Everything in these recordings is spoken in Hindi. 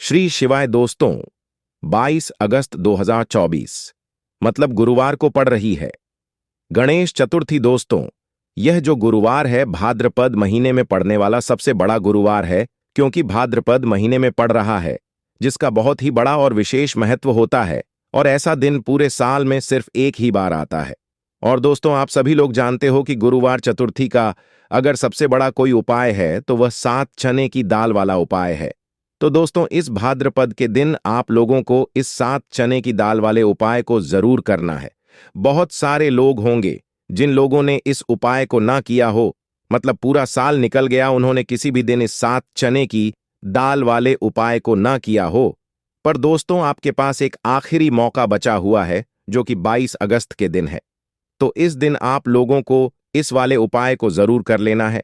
श्री शिवाय दोस्तों, 22 अगस्त 2024 मतलब गुरुवार को पड़ रही है गणेश चतुर्थी। दोस्तों, यह जो गुरुवार है भाद्रपद महीने में पड़ने वाला सबसे बड़ा गुरुवार है, क्योंकि भाद्रपद महीने में पड़ रहा है, जिसका बहुत ही बड़ा और विशेष महत्व होता है। और ऐसा दिन पूरे साल में सिर्फ एक ही बार आता है। और दोस्तों, आप सभी लोग जानते हो कि गुरुवार चतुर्थी का अगर सबसे बड़ा कोई उपाय है तो वह 7 चने की दाल वाला उपाय है। तो दोस्तों, इस भाद्रपद के दिन आप लोगों को इस 7 चने की दाल वाले उपाय को जरूर करना है। बहुत सारे लोग होंगे जिन लोगों ने इस उपाय को ना किया हो, मतलब पूरा साल निकल गया, उन्होंने किसी भी दिन इस 7 चने की दाल वाले उपाय को ना किया हो। पर दोस्तों, आपके पास एक आखिरी मौका बचा हुआ है, जो कि 22 अगस्त के दिन है। तो इस दिन आप लोगों को इस वाले उपाय को जरूर कर लेना है,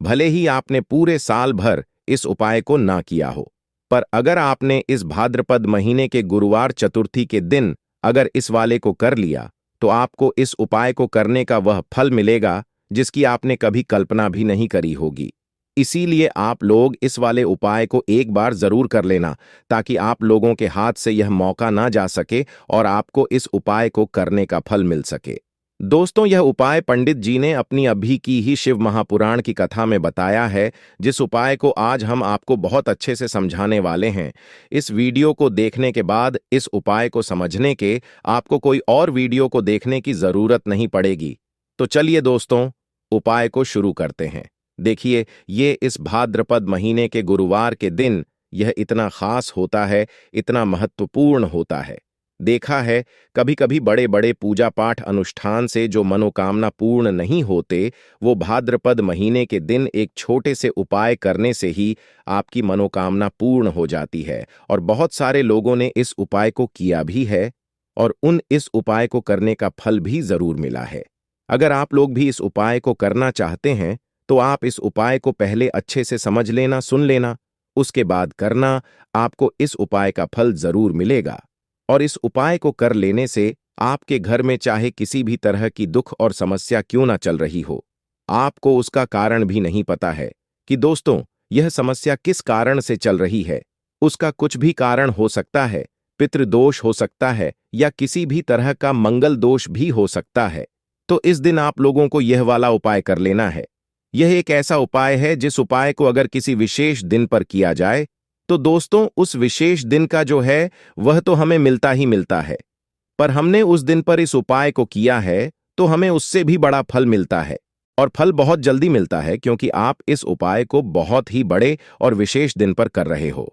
भले ही आपने पूरे साल भर इस उपाय को ना किया हो। पर अगर आपने इस भाद्रपद महीने के गुरुवार चतुर्थी के दिन अगर इस वाले को कर लिया, तो आपको इस उपाय को करने का वह फल मिलेगा जिसकी आपने कभी कल्पना भी नहीं करी होगी। इसीलिए आप लोग इस वाले उपाय को एक बार जरूर कर लेना, ताकि आप लोगों के हाथ से यह मौका ना जा सके और आपको इस उपाय को करने का फल मिल सके। दोस्तों, यह उपाय पंडित जी ने अपनी अभी की ही शिव महापुराण की कथा में बताया है, जिस उपाय को आज हम आपको बहुत अच्छे से समझाने वाले हैं। इस वीडियो को देखने के बाद इस उपाय को समझने के आपको कोई और वीडियो को देखने की जरूरत नहीं पड़ेगी। तो चलिए दोस्तों, उपाय को शुरू करते हैं। देखिए, ये इस भाद्रपद महीने के गुरुवार के दिन यह इतना खास होता है, इतना महत्वपूर्ण होता है। देखा है, कभी कभी बड़े बड़े पूजा पाठ अनुष्ठान से जो मनोकामना पूर्ण नहीं होते, वो भाद्रपद महीने के दिन एक छोटे से उपाय करने से ही आपकी मनोकामना पूर्ण हो जाती है। और बहुत सारे लोगों ने इस उपाय को किया भी है और इस उपाय को करने का फल भी जरूर मिला है। अगर आप लोग भी इस उपाय को करना चाहते हैं, तो आप इस उपाय को पहले अच्छे से समझ लेना, सुन लेना, उसके बाद करना। आपको इस उपाय का फल जरूर मिलेगा। और इस उपाय को कर लेने से आपके घर में चाहे किसी भी तरह की दुख और समस्या क्यों ना चल रही हो, आपको उसका कारण भी नहीं पता है कि दोस्तों यह समस्या किस कारण से चल रही है। उसका कुछ भी कारण हो सकता है, पितृदोष हो सकता है, या किसी भी तरह का मंगल दोष भी हो सकता है। तो इस दिन आप लोगों को यह वाला उपाय कर लेना है। यह एक ऐसा उपाय है जिस उपाय को अगर किसी विशेष दिन पर किया जाए, तो दोस्तों उस विशेष दिन का जो है वह तो हमें मिलता ही मिलता है, पर हमने उस दिन पर इस उपाय को किया है तो हमें उससे भी बड़ा फल मिलता है। और फल बहुत जल्दी मिलता है, क्योंकि आप इस उपाय को बहुत ही बड़े और विशेष दिन पर कर रहे हो।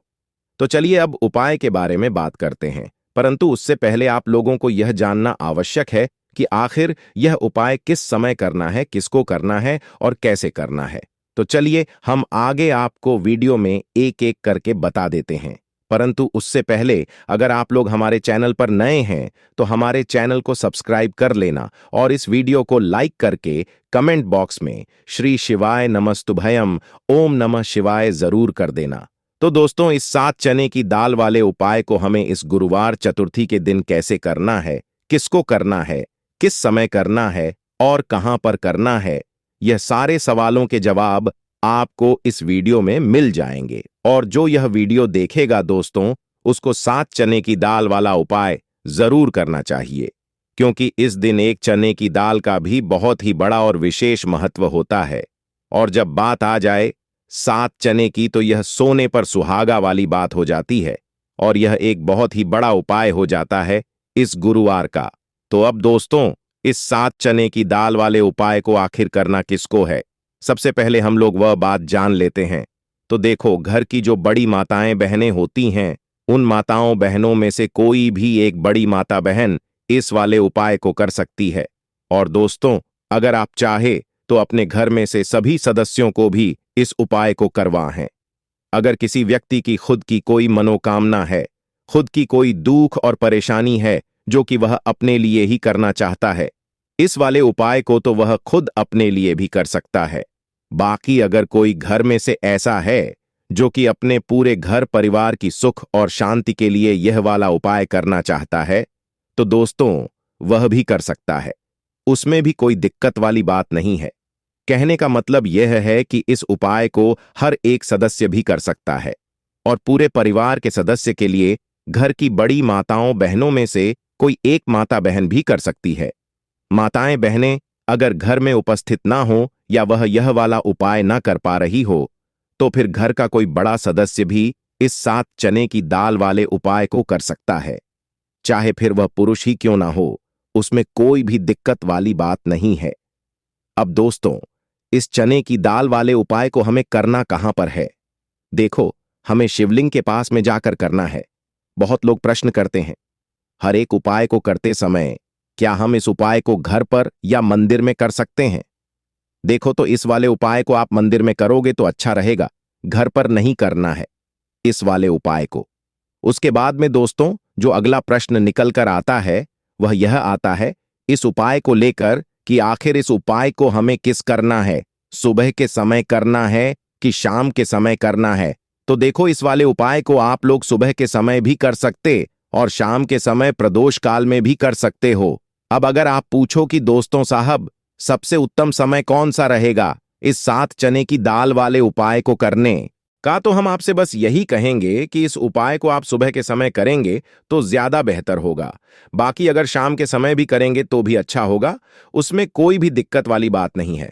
तो चलिए अब उपाय के बारे में बात करते हैं, परंतु उससे पहले आप लोगों को यह जानना आवश्यक है कि आखिर यह उपाय किस समय करना है, किसको करना है और कैसे करना है। तो चलिए हम आगे आपको वीडियो में एक एक करके बता देते हैं। परंतु उससे पहले अगर आप लोग हमारे चैनल पर नए हैं, तो हमारे चैनल को सब्सक्राइब कर लेना और इस वीडियो को लाइक करके कमेंट बॉक्स में श्री शिवाय नमस्तुभयम ओम नमः शिवाय जरूर कर देना। तो दोस्तों, इस 7 चने की दाल वाले उपाय को हमें इस गुरुवार चतुर्थी के दिन कैसे करना है, किसको करना है, किस समय करना है और कहां पर करना है, यह सारे सवालों के जवाब आपको इस वीडियो में मिल जाएंगे। और जो यह वीडियो देखेगा दोस्तों, उसको 7 चने की दाल वाला उपाय जरूर करना चाहिए, क्योंकि इस दिन एक चने की दाल का भी बहुत ही बड़ा और विशेष महत्व होता है। और जब बात आ जाए 7 चने की, तो यह सोने पर सुहागा वाली बात हो जाती है और यह एक बहुत ही बड़ा उपाय हो जाता है इस गुरुवार का। तो अब दोस्तों, इस 7 चने की दाल वाले उपाय को आखिर करना किसको है, सबसे पहले हम लोग वह बात जान लेते हैं। तो देखो, घर की जो बड़ी माताएं बहनें होती हैं, उन माताओं बहनों में से कोई भी एक बड़ी माता बहन इस वाले उपाय को कर सकती है। और दोस्तों, अगर आप चाहे तो अपने घर में से सभी सदस्यों को भी इस उपाय को करवाएं। अगर किसी व्यक्ति की खुद की कोई मनोकामना है, खुद की कोई दुख और परेशानी है जो कि वह अपने लिए ही करना चाहता है, इस वाले उपाय को तो वह खुद अपने लिए भी कर सकता है। बाकी अगर कोई घर में से ऐसा है जो कि अपने पूरे घर परिवार की सुख और शांति के लिए यह वाला उपाय करना चाहता है, तो दोस्तों वह भी कर सकता है। उसमें भी कोई दिक्कत वाली बात नहीं है। कहने का मतलब यह है कि इस उपाय को हर एक सदस्य भी कर सकता है। और पूरे परिवार के सदस्य के लिए घर की बड़ी माताओं बहनों में से कोई एक माता बहन भी कर सकती है। माताएं बहनें अगर घर में उपस्थित ना हो या वह यह वाला उपाय ना कर पा रही हो तो फिर घर का कोई बड़ा सदस्य भी इस 7 चने की दाल वाले उपाय को कर सकता है, चाहे फिर वह पुरुष ही क्यों ना हो, उसमें कोई भी दिक्कत वाली बात नहीं है। अब दोस्तों, इस चने की दाल वाले उपाय को हमें करना कहां पर है? देखो, हमें शिवलिंग के पास में जाकर करना है। बहुत लोग प्रश्न करते हैं, हर एक उपाय को करते समय क्या हम इस उपाय को घर पर या मंदिर में कर सकते हैं? देखो, तो इस वाले उपाय को आप मंदिर में करोगे तो अच्छा रहेगा, घर पर नहीं करना है इस वाले उपाय को। उसके बाद में दोस्तों, जो अगला प्रश्न निकल कर आता है वह यह आता है इस उपाय को लेकर कि आखिर इस उपाय को हमें किस करना है, सुबह के समय करना है कि शाम के समय करना है? तो देखो, इस वाले उपाय को आप लोग सुबह के समय भी कर सकते और शाम के समय प्रदोष काल में भी कर सकते हो। अब अगर आप पूछो कि दोस्तों साहब, सबसे उत्तम समय कौन सा रहेगा इस 7 चने की दाल वाले उपाय को करने का, तो हम आपसे बस यही कहेंगे कि इस उपाय को आप सुबह के समय करेंगे तो ज्यादा बेहतर होगा। बाकी अगर शाम के समय भी करेंगे तो भी अच्छा होगा, उसमें कोई भी दिक्कत वाली बात नहीं है।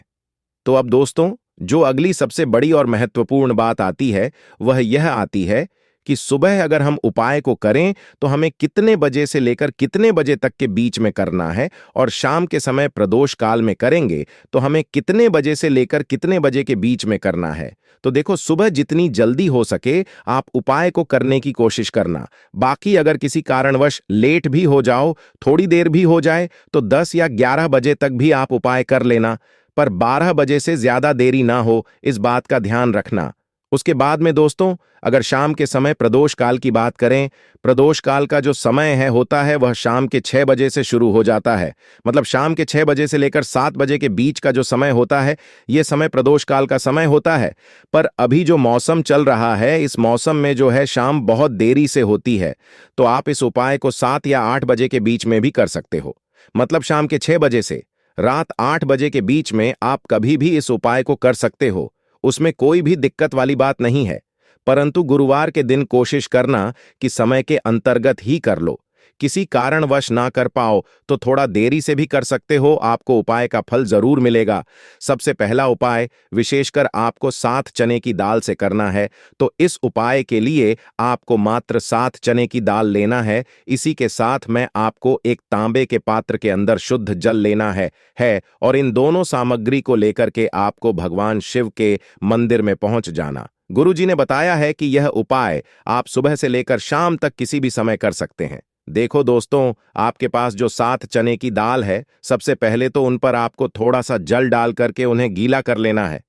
तो अब दोस्तों, जो अगली सबसे बड़ी और महत्वपूर्ण बात आती है वह यह आती है कि सुबह अगर हम उपाय को करें तो हमें कितने बजे से लेकर कितने बजे तक के बीच में करना है, और शाम के समय प्रदोष काल में करेंगे तो हमें कितने बजे से लेकर कितने बजे के बीच में करना है। तो देखो, सुबह जितनी जल्दी हो सके आप उपाय को करने की कोशिश करना। बाकी अगर किसी कारणवश लेट भी हो जाओ, थोड़ी देर भी हो जाए, तो 10 या 11 बजे तक भी आप उपाय कर लेना, पर 12 बजे से ज्यादा देरी ना हो, इस बात का ध्यान रखना। उसके बाद में दोस्तों, अगर शाम के समय प्रदोष काल की बात करें, प्रदोष काल का जो समय है होता है वह शाम के 6 बजे से शुरू हो जाता है। मतलब शाम के 6 बजे से लेकर 7 बजे के बीच का जो समय होता है, यह समय प्रदोष काल का समय होता है। पर अभी जो मौसम चल रहा है, इस मौसम में जो है शाम बहुत देरी से होती है, तो आप इस उपाय को 7 या 8 बजे के बीच में भी कर सकते हो। मतलब शाम के 6 बजे से रात 8 बजे के बीच में आप कभी भी इस उपाय को कर सकते हो, उसमें कोई भी दिक्कत वाली बात नहीं है। परंतु गुरुवार के दिन कोशिश करना कि समय के अंतर्गत ही कर लो। किसी कारणवश ना कर पाओ तो थोड़ा देरी से भी कर सकते हो, आपको उपाय का फल जरूर मिलेगा। सबसे पहला उपाय विशेषकर आपको 7 चने की दाल से करना है, तो इस उपाय के लिए आपको मात्र 7 चने की दाल लेना है। इसी के साथ में आपको एक तांबे के पात्र के अंदर शुद्ध जल लेना है और इन दोनों सामग्री को लेकर के आपको भगवान शिव के मंदिर में पहुंच जाना। गुरुजी ने बताया है कि यह उपाय आप सुबह से लेकर शाम तक किसी भी समय कर सकते हैं। देखो दोस्तों, आपके पास जो 7 चने की दाल है, सबसे पहले तो उन पर आपको थोड़ा सा जल डाल करके उन्हें गीला कर लेना है।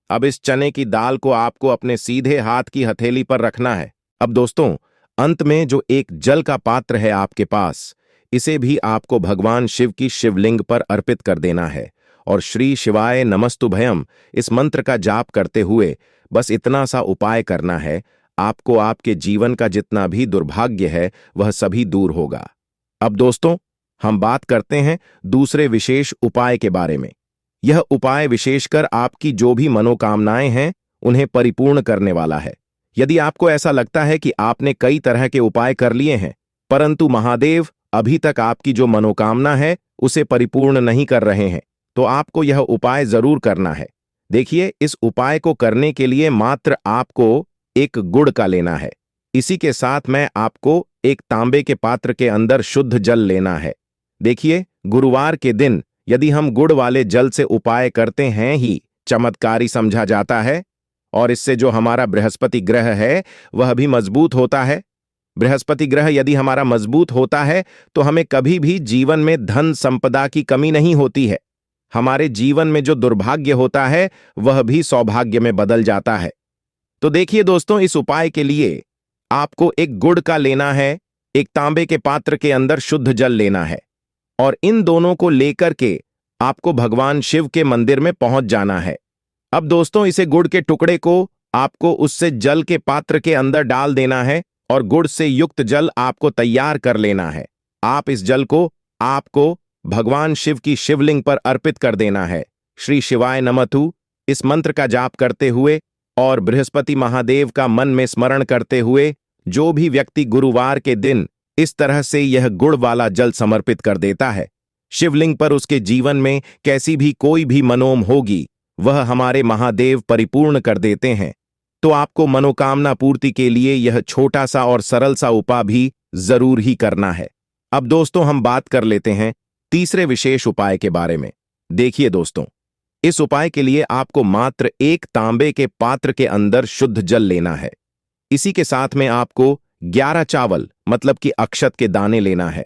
अब इस चने की दाल को आपको अपने सीधे हाथ की हथेली पर रखना है। अब दोस्तों, अंत में जो एक जल का पात्र है आपके पास, इसे भी आपको भगवान शिव की शिवलिंग पर अर्पित कर देना है और श्री शिवाय नमस्तुभयम इस मंत्र का जाप करते हुए बस इतना सा उपाय करना है। आपको आपके जीवन का जितना भी दुर्भाग्य है वह सभी दूर होगा। अब दोस्तों, हम बात करते हैं दूसरे विशेष उपाय के बारे में। यह उपाय विशेषकर आपकी जो भी मनोकामनाएं हैं उन्हें परिपूर्ण करने वाला है। यदि आपको ऐसा लगता है कि आपने कई तरह के उपाय कर लिए हैं परंतु महादेव अभी तक आपकी जो मनोकामना है उसे परिपूर्ण नहीं कर रहे हैं, तो आपको यह उपाय जरूर करना है। देखिए, इस उपाय को करने के लिए मात्र आपको एक गुड़ का लेना है। इसी के साथ में आपको एक तांबे के पात्र के अंदर शुद्ध जल लेना है। देखिए, गुरुवार के दिन यदि हम गुड़ वाले जल से उपाय करते हैं ही चमत्कारी समझा जाता है, और इससे जो हमारा बृहस्पति ग्रह है वह भी मजबूत होता है। बृहस्पति ग्रह यदि हमारा मजबूत होता है तो हमें कभी भी जीवन में धन संपदा की कमी नहीं होती है। हमारे जीवन में जो दुर्भाग्य होता है वह भी सौभाग्य में बदल जाता है। तो देखिए दोस्तों, इस उपाय के लिए आपको एक गुड़ का लेना है, एक तांबे के पात्र के अंदर शुद्ध जल लेना है और इन दोनों को लेकर के आपको भगवान शिव के मंदिर में पहुंच जाना है। अब दोस्तों, इसे गुड़ के टुकड़े को आपको उससे जल के पात्र के अंदर डाल देना है और गुड़ से युक्त जल आपको तैयार कर लेना है। आप इस जल को आपको भगवान शिव की शिवलिंग पर अर्पित कर देना है। श्री शिवाय नमतु इस मंत्र का जाप करते हुए और बृहस्पति महादेव का मन में स्मरण करते हुए जो भी व्यक्ति गुरुवार के दिन इस तरह से यह गुड़ वाला जल समर्पित कर देता है शिवलिंग पर, उसके जीवन में कैसी भी कोई भी मनोम होगी वह हमारे महादेव परिपूर्ण कर देते हैं। तो आपको मनोकामना पूर्ति के लिए यह छोटा सा और सरल सा उपाय भी जरूर ही करना है। अब दोस्तों हम बात कर लेते हैं तीसरे विशेष उपाय के बारे में। देखिए दोस्तों, इस उपाय के लिए आपको मात्र एक तांबे के पात्र के अंदर शुद्ध जल लेना है। इसी के साथ में आपको 11 चावल मतलब कि अक्षत के दाने लेना है।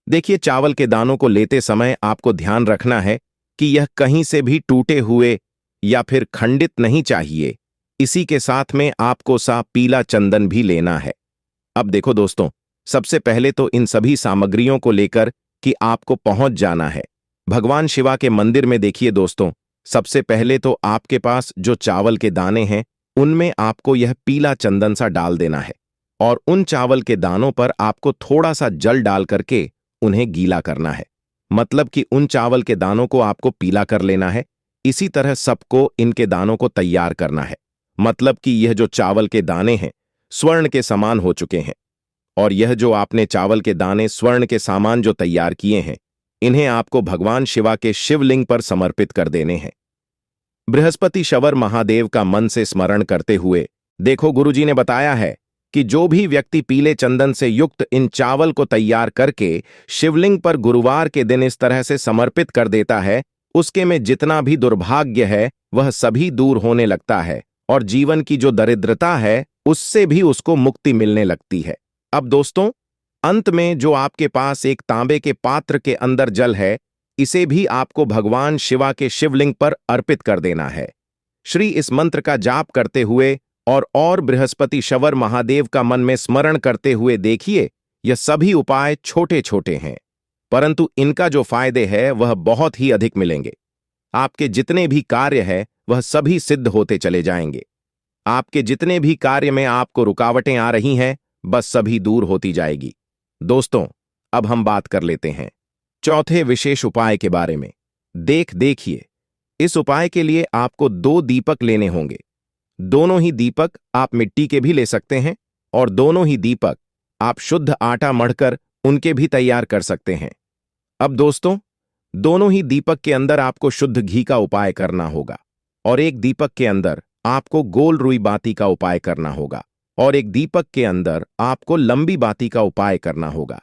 देखिए, चावल के दानों को लेते समय आपको ध्यान रखना है कि यह कहीं से भी टूटे हुए या फिर खंडित नहीं चाहिए। इसी के साथ में आपको पीला चंदन भी लेना है। अब देखो दोस्तों, सबसे पहले तो इन सभी सामग्रियों को लेकर कि आपको पहुंच जाना है भगवान शिवा के मंदिर में। देखिए दोस्तों, सबसे पहले तो आपके पास जो चावल के दाने हैं उनमें आपको यह पीला चंदन सा डाल देना है और उन चावल के दानों पर आपको थोड़ा सा जल डाल करके उन्हें गीला करना है। मतलब कि उन चावल के दानों को आपको पीला कर लेना है। इसी तरह सबको इनके दानों को तैयार करना है। मतलब कि यह जो चावल के दाने हैं स्वर्ण के समान हो चुके हैं और यह जो आपने चावल के दाने स्वर्ण के सामान जो तैयार किए हैं इन्हें आपको भगवान शिवा के शिवलिंग पर समर्पित कर देने हैं। बृहस्पति शवर महादेव का मन से स्मरण करते हुए देखो, गुरुजी ने बताया है कि जो भी व्यक्ति पीले चंदन से युक्त इन चावल को तैयार करके शिवलिंग पर गुरुवार के दिन इस तरह से समर्पित कर देता है उसके में जितना भी दुर्भाग्य है वह सभी दूर होने लगता है और जीवन की जो दरिद्रता है उससे भी उसको मुक्ति मिलने लगती है। अब दोस्तों, अंत में जो आपके पास एक तांबे के पात्र के अंदर जल है इसे भी आपको भगवान शिवा के शिवलिंग पर अर्पित कर देना है। श्री इस मंत्र का जाप करते हुए और बृहस्पति शवर महादेव का मन में स्मरण करते हुए देखिए, यह सभी उपाय छोटे छोटे हैं परंतु इनका जो फायदे है वह बहुत ही अधिक मिलेंगे। आपके जितने भी कार्य है वह सभी सिद्ध होते चले जाएंगे। आपके जितने भी कार्य में आपको रुकावटें आ रही हैं बस सभी दूर होती जाएगी। दोस्तों, अब हम बात कर लेते हैं चौथे विशेष उपाय के बारे में। देखिए, इस उपाय के लिए आपको 2 दीपक लेने होंगे। दोनों ही दीपक आप मिट्टी के भी ले सकते हैं और दोनों ही दीपक आप शुद्ध आटा मढ़कर उनके भी तैयार कर सकते हैं। अब दोस्तों, दोनों ही दीपक के अंदर आपको शुद्ध घी का उपाय करना होगा और एक दीपक के अंदर आपको गोल रुई बाती का उपाय करना होगा और एक दीपक के अंदर आपको लंबी बाती का उपाय करना होगा।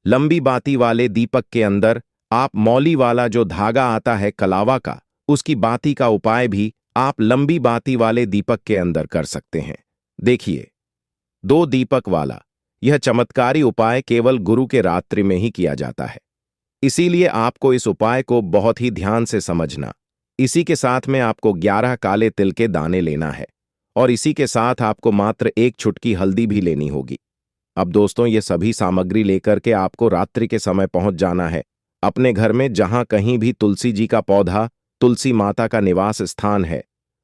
लंबी बाती वाले दीपक के अंदर आप मौली वाला जो धागा आता है कलावा का उसकी बाती का उपाय भी आप लंबी बाती वाले दीपक के अंदर कर सकते हैं। देखिए, 2 दीपक वाला यह चमत्कारी उपाय केवल गुरु के रात्रि में ही किया जाता है, इसीलिए आपको इस उपाय को बहुत ही ध्यान से समझना। इसी के साथ में आपको 11 काले तिल के दाने लेना है और इसी के साथ आपको मात्र 1 चुटकी हल्दी भी लेनी होगी। अब दोस्तों, ये सभी सामग्री लेकर के आपको रात्रि के समय पहुंच जाना है अपने घर में, जहां कहीं भी तुलसी जी का पौधा, तुलसी माता का निवास स्थान है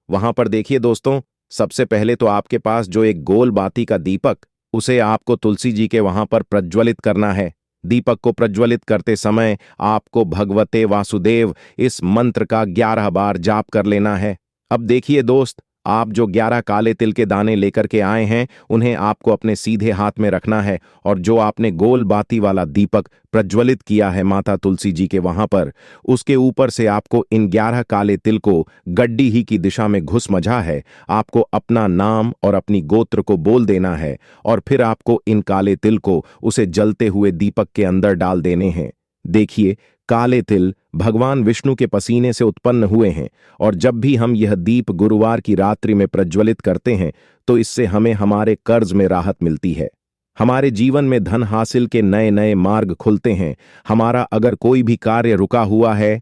वहां पर। देखिए दोस्तों, सबसे पहले तो आपके पास जो एक गोल बाती का दीपक उसे आपको तुलसी जी के वहां पर प्रज्वलित करना है। दीपक को प्रज्वलित करते समय आपको भगवते वासुदेव इस मंत्र का 11 बार जाप कर लेना है। अब देखिए दोस्त, आप जो 11 काले तिल के दाने लेकर के आए हैं उन्हें आपको अपने सीधे हाथ में रखना है और जो आपने गोल बाती वाला दीपक प्रज्वलित किया है माता तुलसी जी के वहां पर, उसके ऊपर से आपको इन 11 काले तिल को गड्डी ही की दिशा में घुसमझा है आपको अपना नाम और अपनी गोत्र को बोल देना है और फिर आपको इन काले तिल को उसे जलते हुए दीपक के अंदर डाल देने हैं। देखिए, काले तिल भगवान विष्णु के पसीने से उत्पन्न हुए हैं और जब भी हम यह दीप गुरुवार की रात्रि में प्रज्वलित करते हैं तो इससे हमें हमारे कर्ज में राहत मिलती है, हमारे जीवन में धन हासिल के नए नए मार्ग खुलते हैं, हमारा अगर कोई भी कार्य रुका हुआ है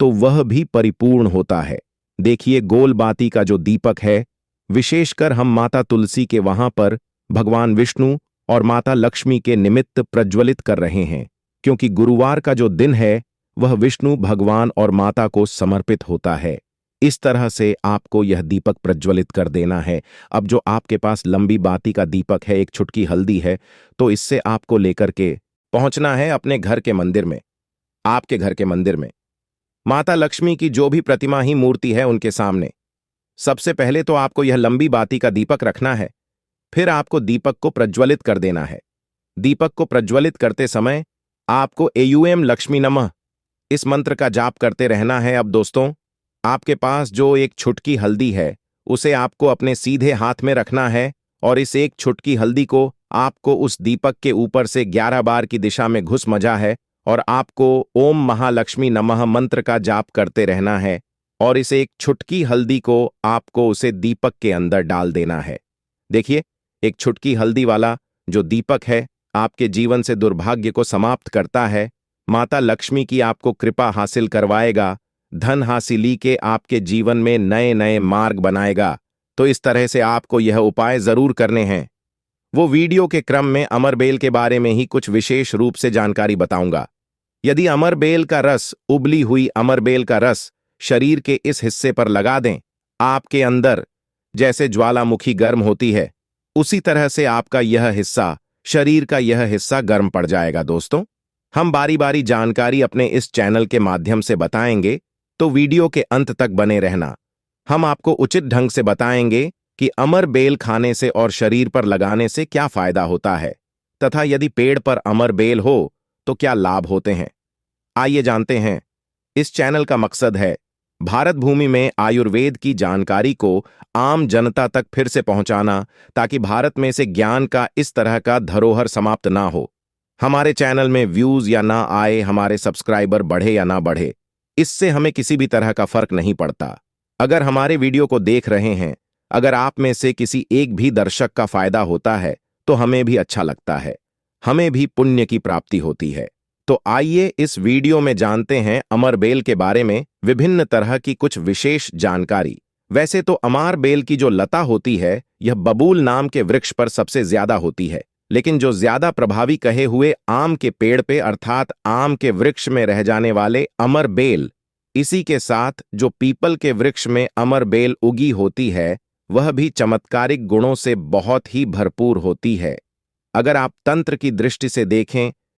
तो वह भी परिपूर्ण होता है। देखिए, गोल बाती का जो दीपक है विशेषकर हम माता तुलसी के वहां पर भगवान विष्णु और माता लक्ष्मी के निमित्त प्रज्वलित कर रहे हैं, क्योंकि गुरुवार का जो दिन है वह विष्णु भगवान और माता को समर्पित होता है। इस तरह से आपको यह दीपक प्रज्वलित कर देना है। अब जो आपके पास लंबी बाती का दीपक है, 1 चुटकी हल्दी है, तो इससे आपको लेकर के पहुंचना है अपने घर के मंदिर में। आपके घर के मंदिर में माता लक्ष्मी की जो भी प्रतिमा ही मूर्ति है उनके सामने सबसे पहले तो आपको यह लंबी बाती का दीपक रखना है। फिर आपको दीपक को प्रज्वलित कर देना है। दीपक को प्रज्वलित करते समय आपको एयूएम लक्ष्मी नमः इस मंत्र का जाप करते रहना है। अब दोस्तों, आपके पास जो एक छुटकी हल्दी है उसे आपको अपने सीधे हाथ में रखना है और इस एक छुटकी हल्दी को आपको उस दीपक के ऊपर से 11 बार की दिशा में घुस मजा है और आपको ओम महालक्ष्मी नमः मंत्र का जाप करते रहना है और इस एक छुटकी हल्दी को आपको उसे दीपक के अंदर डाल देना है। देखिए, एक छुटकी हल्दी वाला जो दीपक है आपके जीवन से दुर्भाग्य को समाप्त करता है, माता लक्ष्मी की आपको कृपा हासिल करवाएगा, धन हासिली के आपके जीवन में नए नए मार्ग बनाएगा। तो इस तरह से आपको यह उपाय जरूर करने हैं। वो वीडियो के क्रम में अमरबेल के बारे में ही कुछ विशेष रूप से जानकारी बताऊंगा। यदि अमरबेल का रस, उबली हुई अमरबेल का रस शरीर के इस हिस्से पर लगा दें, आपके अंदर जैसे ज्वालामुखी गर्म होती है, उसी तरह से आपका यह हिस्सा, शरीर का यह हिस्सा गर्म पड़ जाएगा। दोस्तों, हम बारी बारी जानकारी अपने इस चैनल के माध्यम से बताएंगे, तो वीडियो के अंत तक बने रहना। हम आपको उचित ढंग से बताएंगे कि अमरबेल खाने से और शरीर पर लगाने से क्या फायदा होता है तथा यदि पेड़ पर अमरबेल हो तो क्या लाभ होते हैं। आइए जानते हैं। इस चैनल का मकसद है भारत भूमि में आयुर्वेद की जानकारी को आम जनता तक फिर से पहुंचाना, ताकि भारत में से ज्ञान का इस तरह का धरोहर समाप्त ना हो। हमारे चैनल में व्यूज या ना आए, हमारे सब्सक्राइबर बढ़े या ना बढ़े, इससे हमें किसी भी तरह का फर्क नहीं पड़ता। अगर हमारे वीडियो को देख रहे हैं, अगर आप में से किसी एक भी दर्शक का फायदा होता है तो हमें भी अच्छा लगता है, हमें भी पुण्य की प्राप्ति होती है। तो आइए इस वीडियो में जानते हैं अमरबेल के बारे में विभिन्न तरह की कुछ विशेष जानकारी। वैसे तो अमरबेल की जो लता होती है यह बबूल नाम के वृक्ष पर सबसे ज्यादा होती है, लेकिन जो ज्यादा प्रभावी कहे हुए आम के पेड़ पे अर्थात आम के वृक्ष में रह जाने वाले अमरबेल, इसी के साथ जो पीपल के वृक्ष में अमरबेल उगी होती है वह भी चमत्कारिक गुणों से बहुत ही भरपूर होती है। अगर आप तंत्र की दृष्टि से देखें